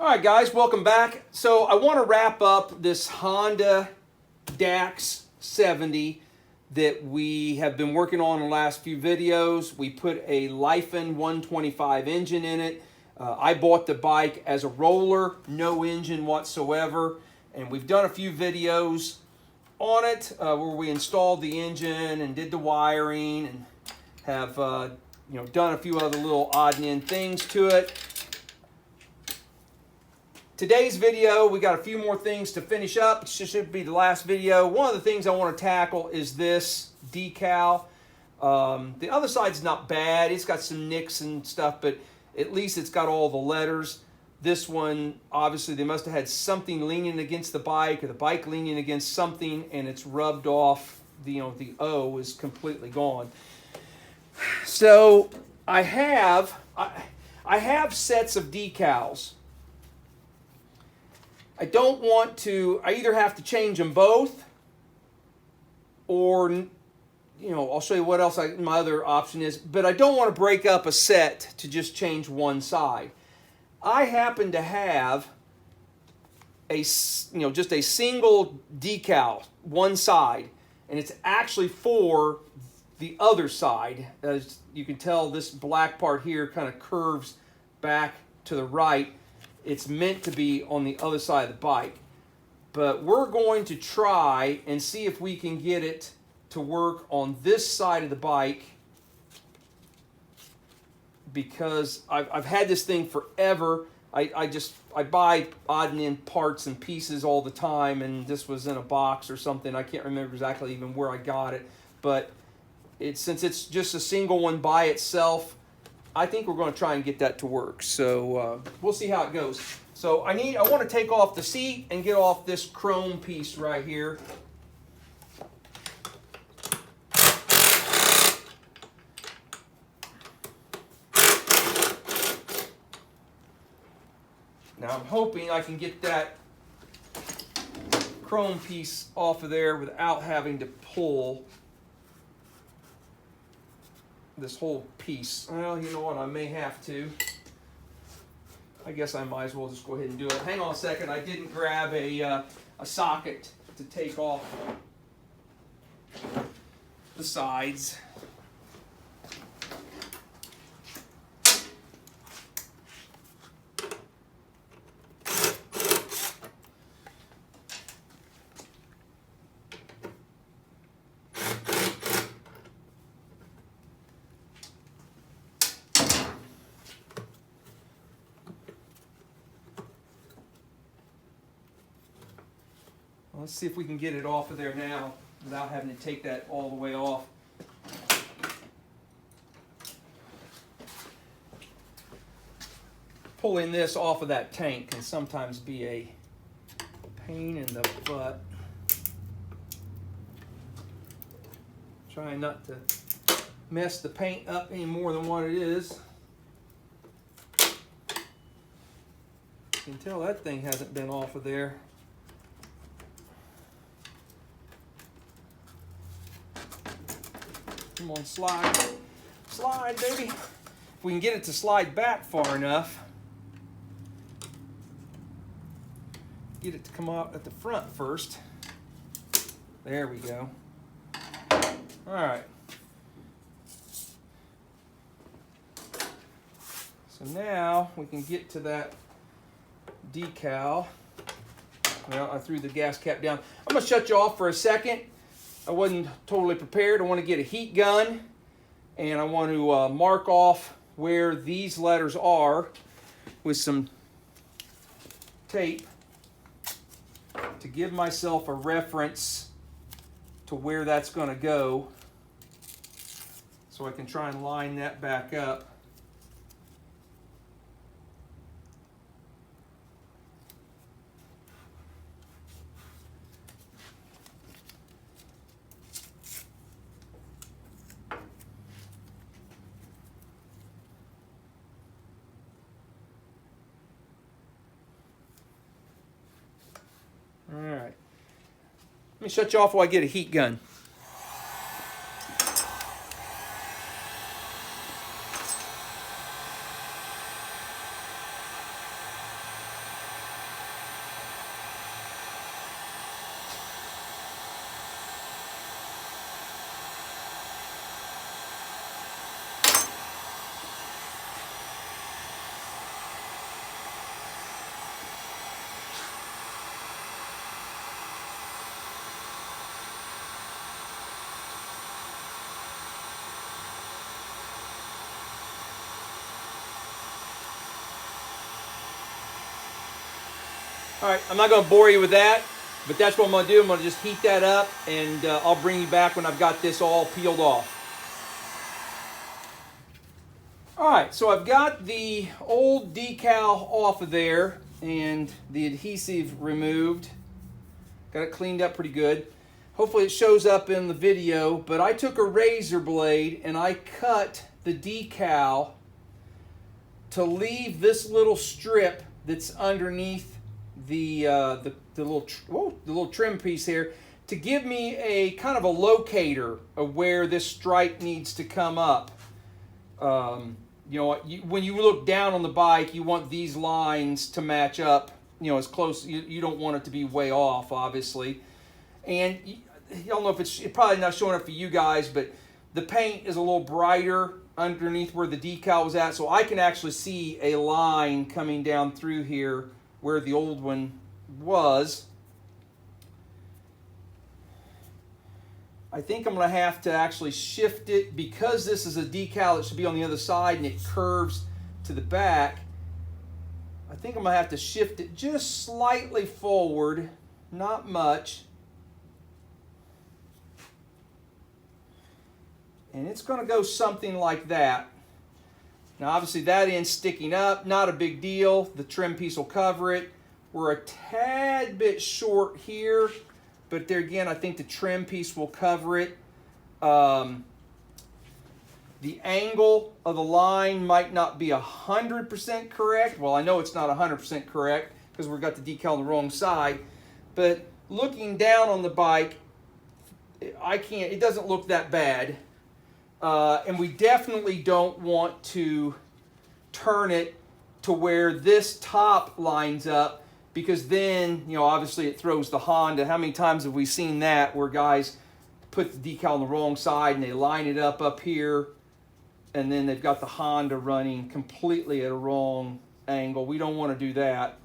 All right, guys, welcome back. So I want to wrap up this Honda DAX 70 that we have been working on in the last few videos. We put a Lifan 125 engine in it. I bought the bike as a roller, no engine whatsoever. And we've done a few videos on it where we installed the engine and did the wiring and have done a few other little odd and end things to it. Today's video, we got a few more things to finish up. This should be the last video. One of the things I want to tackle is this decal. The other side's not bad. It's got some nicks and stuff, but at least it's got all the letters. This one, obviously, they must have had something leaning against the bike or the bike leaning against something, and it's rubbed off. The O is completely gone. So I have sets of decals. I don't want to, I either have to change them both or, I'll show you what else my other option is, but I don't want to break up a set to just change one side. I happen to have just a single decal, one side, and it's actually for the other side. As you can tell, this black part here kind of curves back to the right. It's meant to be on the other side of the bike. But we're going to try and see if we can get it to work on this side of the bike, because I've had this thing forever. I buy odd and end parts and pieces all the time, and this was in a box or something. I can't remember exactly even where I got it. But since it's just a single one by itself, I think we're going to try and get that to work. So we'll see how it goes. So I want to take off the seat and get off this chrome piece right here. Now I'm hoping I can get that chrome piece off of there without having to pull this whole piece. Well, you know what, I may have to. I guess I might as well just go ahead and do it. Hang on a second, I didn't grab a socket to take off the sides. Let's see if we can get it off of there now without having to take that all the way off. Pulling this off of that tank can sometimes be a pain in the butt. Trying not to mess the paint up any more than what it is. You can tell that thing hasn't been off of there. Come on, slide. Slide, baby. If we can get it to slide back far enough, get it to come out at the front first. There we go. All right. So now we can get to that decal. Well, I threw the gas cap down. I'm going to shut you off for a second. I wasn't totally prepared. I want to get a heat gun, and I want to mark off where these letters are with some tape to give myself a reference to where that's going to go, so I can try and line that back up. All right. Let me shut you off while I get a heat gun. All right, I'm not going to bore you with that, but that's what I'm going to do. I'm going to just heat that up, and I'll bring you back when I've got this all peeled off. All right, so I've got the old decal off of there and the adhesive removed. Got it cleaned up pretty good. Hopefully it shows up in the video, but I took a razor blade and I cut the decal to leave this little strip that's underneath the little trim piece here, to give me a kind of a locator of where this stripe needs to come up. You know, when you look down on the bike, you want these lines to match up, you know, as close. You don't want it to be way off, obviously. And I don't know if it's probably not showing up for you guys, but the paint is a little brighter underneath where the decal was at, so I can actually see a line coming down through here where the old one was. I think I'm going to have to actually shift it, because this is a decal that should be on the other side and it curves to the back. I think I'm going to have to shift it just slightly forward, not much. And it's going to go something like that. Now obviously that end's sticking up, not a big deal. The trim piece will cover it. We're a tad bit short here, but there again, I think the trim piece will cover it. The angle of the line might not be 100% correct. Well, I know it's not 100% correct because we've got the decal on the wrong side. But looking down on the bike, it doesn't look that bad. And we definitely don't want to turn it to where this top lines up, because then, you know, obviously it throws the Honda. How many times have we seen that where guys put the decal on the wrong side and they line it up here, and then they've got the Honda running completely at a wrong angle? We don't want to do that.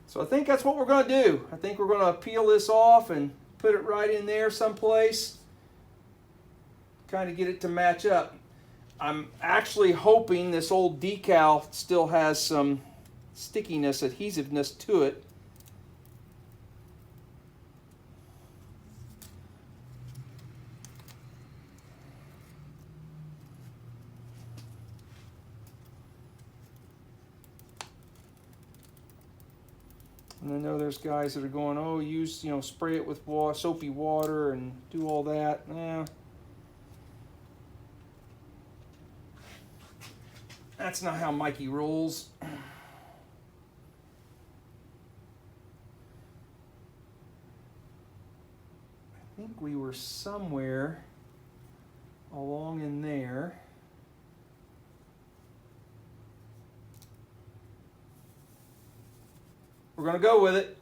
So I think that's what we're going to do. I think we're going to peel this off and put it right in there someplace, kind of get it to match up. I'm actually hoping this old decal still has some stickiness, adhesiveness to it. And I know there's guys that are going, oh, use, you know, spray it with soapy water and do all that. That's not how Mikey rolls. I think we were somewhere along in there. We're going to go with it.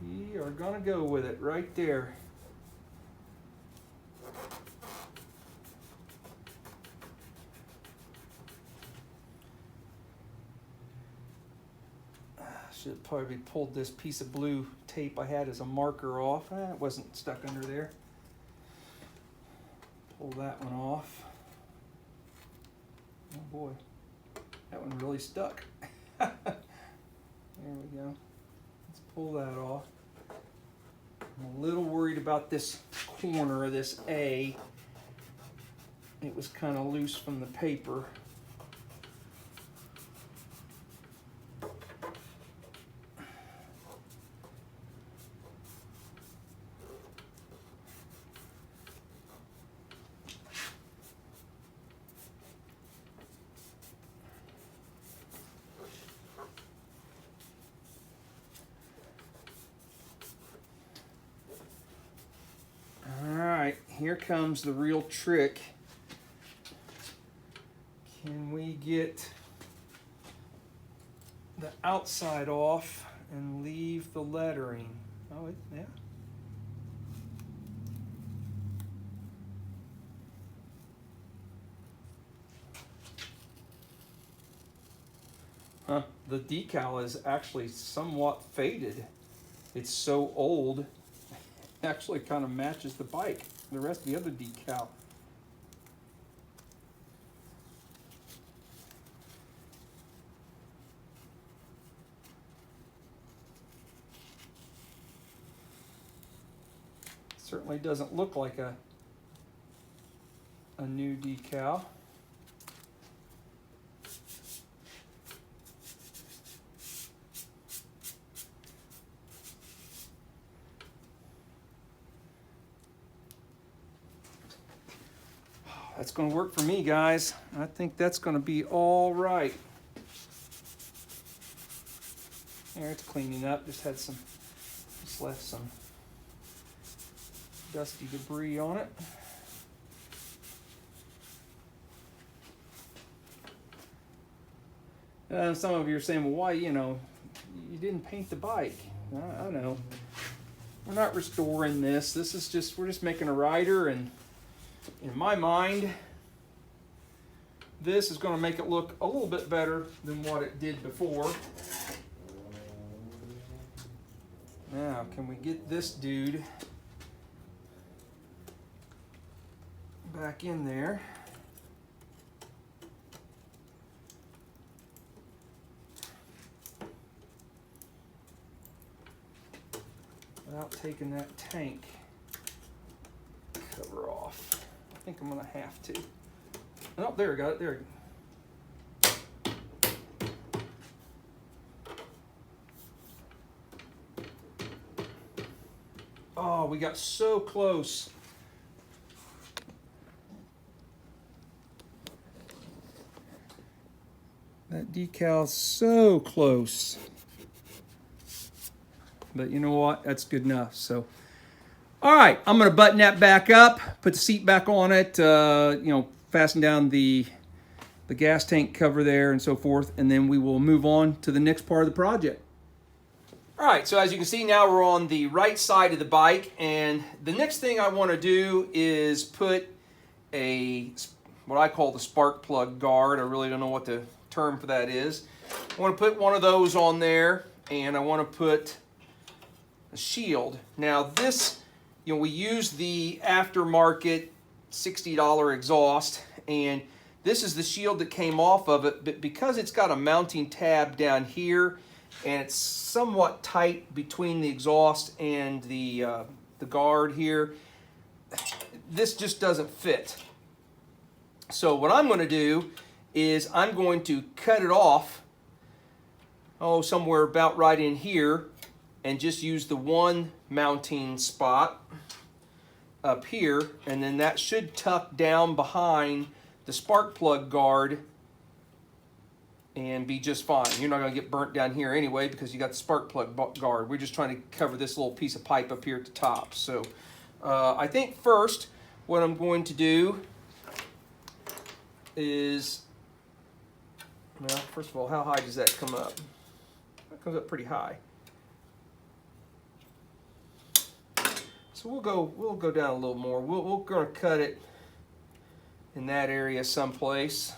We are going to go with it right there. Should have probably pulled this piece of blue tape I had as a marker off. It wasn't stuck under there. Pull that one off. Oh boy, that one really stuck. There we go. Let's pull that off. I'm a little worried about this corner of this A. It was kind of loose from the paper. Here comes the real trick. Can we get the outside off and leave the lettering? Oh, yeah. Huh, the decal is actually somewhat faded. It's so old, it actually kind of matches the bike, the rest of the other decal. Certainly doesn't look like a new decal. That's going to work for me, guys. I think that's going to be all right. There, it's cleaning up. Just left some dusty debris on it. Some of you are saying, well, why, you didn't paint the bike? I know. We're not restoring this. We're just making a rider, and in my mind, this is going to make it look a little bit better than what it did before. Now, can we get this dude back in there? Without taking that tank cover off. I think I'm gonna have to. Oh, there we got it, there. Oh, we got so close. That decal's so close. But you know what? That's good enough. So, all right, I'm going to button that back up, put the seat back on it, fasten down the gas tank cover there and so forth, and then we will move on to the next part of the project. All right, so as you can see now we're on the right side of the bike, and the next thing I want to do is put what I call the spark plug guard. I really don't know what the term for that is. I want to put one of those on there, and I want to put a shield. Now this, we use the aftermarket $60 exhaust, and this is the shield that came off of it, but because it's got a mounting tab down here, and it's somewhat tight between the exhaust and the guard here, this just doesn't fit. So what I'm going to do is I'm going to cut it off, somewhere about right in here, and just use the one mounting spot up here, and then that should tuck down behind the spark plug guard and be just fine. You're not going to get burnt down here anyway because you got the spark plug guard. We're just trying to cover this little piece of pipe up here at the top. So I think first what I'm going to do is, well, first of all, how high does that come up? That comes up pretty high. So we'll go down a little more. We're going to cut it in that area someplace.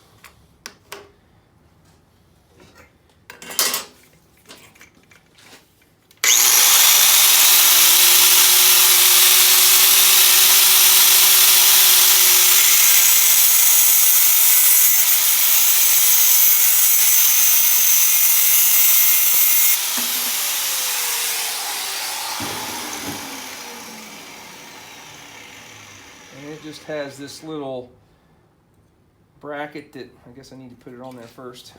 Just has this little bracket that I guess I need to put it on there first.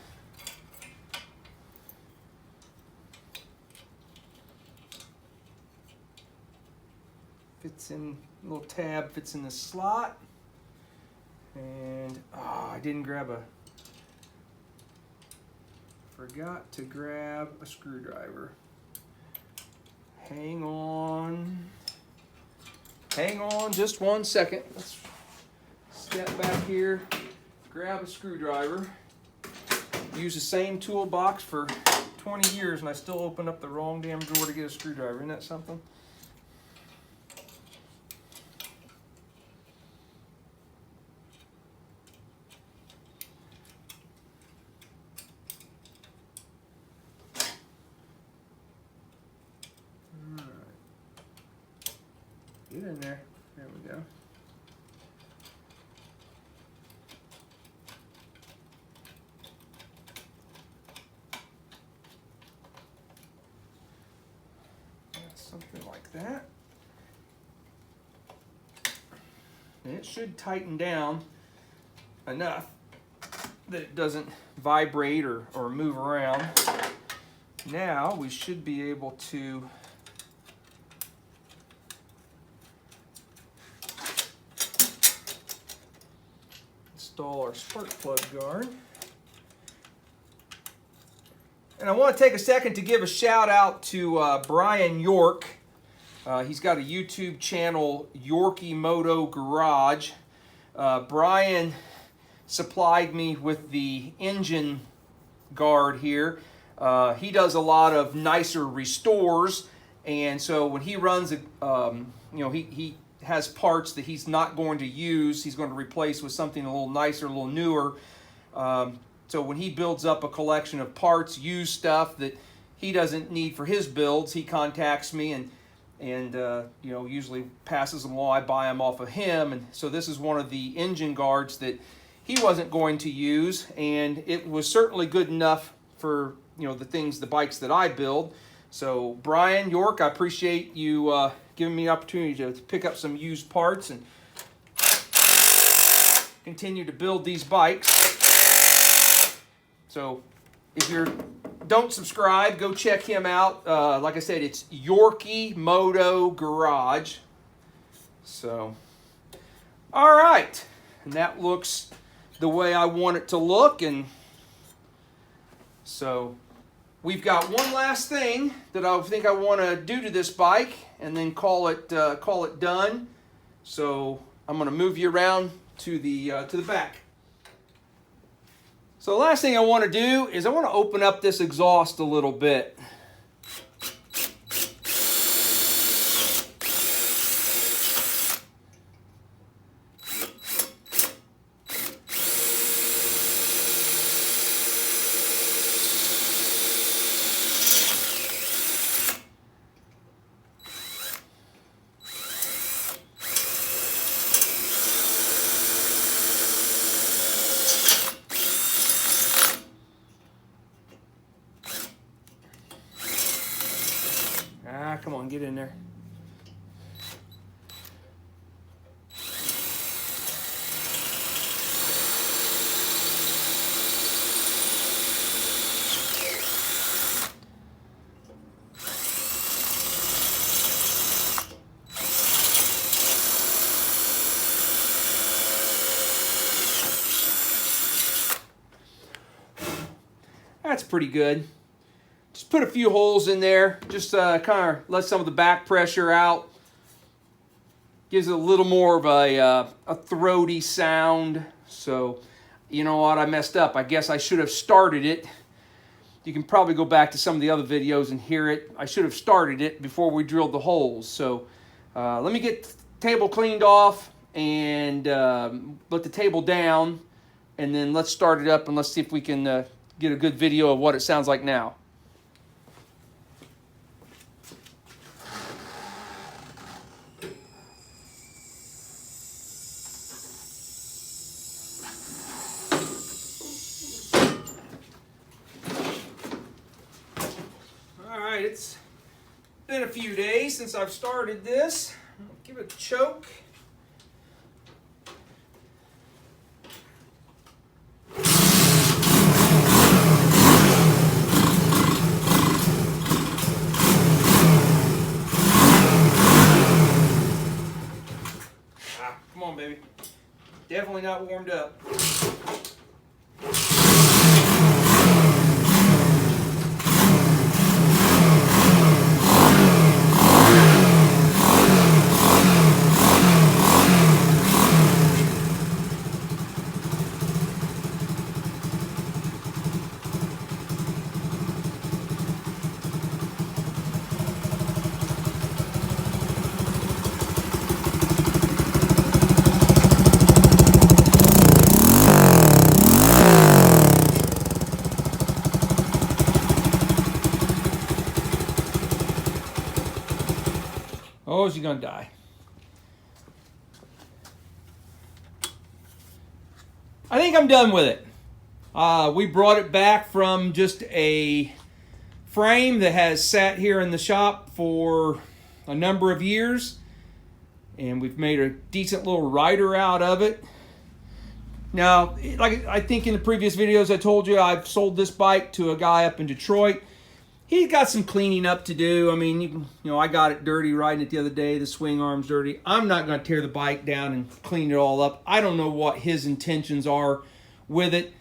Fits in, little tab fits in the slot, and I didn't grab forgot to grab a screwdriver. Hang on just 1 second. Let's step back here, grab a screwdriver. Use the same toolbox for 20 years and I still open up the wrong damn drawer to get a screwdriver. Isn't that something? Get in there. There we go. Something like that. and it should tighten down enough that it doesn't vibrate or move around. Now we should be able to install our spark plug guard. And I want to take a second to give a shout out to Brian York. He's got a YouTube channel, Yorkie Moto Garage. Brian supplied me with the engine guard here. He does a lot of nicer restores, and so when he runs, he has parts that he's not going to use. He's going to replace with something a little nicer, a little newer. So when he builds up a collection of parts, used stuff that he doesn't need for his builds, he contacts me and usually passes them along. I buy them off of him, and so this is one of the engine guards that he wasn't going to use, and it was certainly good enough for the bikes that I build. So Brian York, I appreciate you giving me the opportunity to pick up some used parts and continue to build these bikes. So if you don't subscribe, go check him out. Like I said, it's Yorkie Moto Garage. So, all right. And that looks the way I want it to look. And so we've got one last thing that I think I want to do to this bike and then call it done. So I'm going to move you around to the back. So the last thing I want to do is I want to open up this exhaust a little bit. Come on, get in there. That's pretty good. Just put a few holes in there, just kind of let some of the back pressure out. Gives it a little more of a throaty sound. So, you know what, I messed up. I guess I should have started it. You can probably go back to some of the other videos and hear it. I should have started it before we drilled the holes. So let me get the table cleaned off and let the table down. And then let's start it up and let's see if we can get a good video of what it sounds like now. Alright, it's been a few days since I've started this. I'll give it a choke. Come on, baby. Definitely not warmed up. Oh, is he gonna die? I think I'm done with it. We brought it back from just a frame that has sat here in the shop for a number of years. and we've made a decent little rider out of it. Now, like I think in the previous videos I told you, I've sold this bike to a guy up in Detroit. He's got some cleaning up to do. I mean, you know, I got it dirty riding it the other day. The swing arm's dirty. I'm not going to tear the bike down and clean it all up. I don't know what his intentions are with it.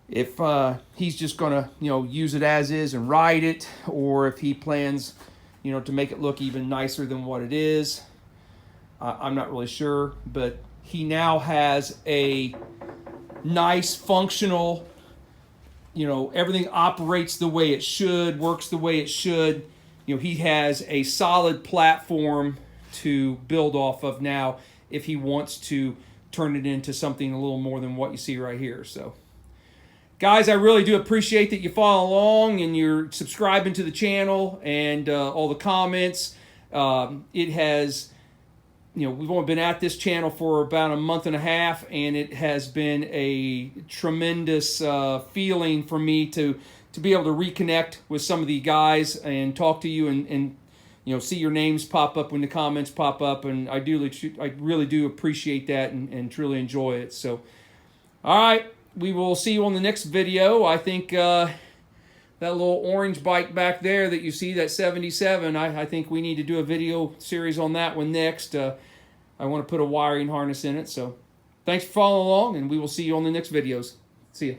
If he's just going to, you know, use it as is and ride it, or if he plans, you know, to make it look even nicer than what it is. I'm not really sure, but he now has a nice, functional, you know, everything operates the way it should, works the way it should. You know, he has a solid platform to build off of now if he wants to turn it into something a little more than what you see right here. So, guys, I really do appreciate that you follow along and you're subscribing to the channel and all the comments. It has... You know, we've only been at this channel for about a month and a half, and it has been a tremendous feeling for me to be able to reconnect with some of the guys and talk to you and you know, see your names pop up when the comments pop up, and I really do appreciate that and truly enjoy it. So, all right, we will see you on the next video. I think that little orange bike back there that you see, that 77, I think we need to do a video series on that one next. I want to put a wiring harness in it. So thanks for following along, and we will see you on the next videos. See ya.